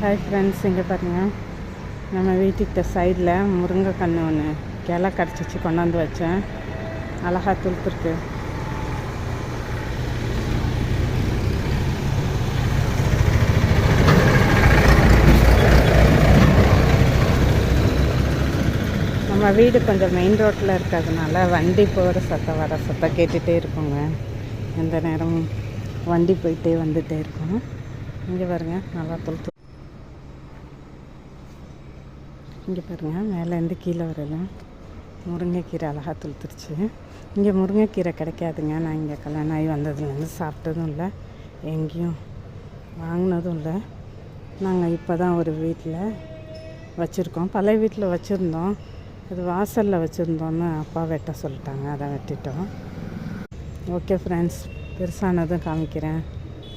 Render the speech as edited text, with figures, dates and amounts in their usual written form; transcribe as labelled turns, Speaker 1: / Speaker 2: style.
Speaker 1: Hi friends, இங்கே பாருங்கள், நம்ம வீட்டுக்கிட்ட சைடில் முருங்கை கன்று ஒன்று கிளை கிடச்சிச்சு, கொண்டாந்து வச்சேன். அழகாக துளுத்துருக்கு. நம்ம வீடு கொஞ்சம் மெயின் ரோட்டில் இருக்கிறதுனால வண்டி போகிற சத்தம் வர சத்தம் கேட்டுகிட்டே இருக்குங்க. எந்த நேரமும் வண்டி போயிட்டே வந்துகிட்டே இருக்கும். இங்கே பாருங்கள், நல்லா துளுத்து. இங்கே பாருங்கள், மேலேருந்து கீழே வருது. முருங்கைக்கீரை அழகாக துளுத்துருச்சு. இங்கே முருங்கைக்கீரை கிடைக்காதுங்க. நான் இங்கே கல்யாணம் ஆகி வந்ததுலேருந்து சாப்பிட்டதும் இல்லை, எங்கேயும் வாங்கினதும் இல்லை. நாங்கள் இப்போ தான் ஒரு வீட்டில் வச்சுருக்கோம். பழைய வீட்டில் வச்சுருந்தோம், அது வாசலில் வச்சுருந்தோன்னு அப்பா வெட்ட சொல்லிட்டாங்க, அதை வெட்டிட்டோம். ஓகே ஃப்ரெண்ட்ஸ், பெருசானதும் காமிக்கிறேன்.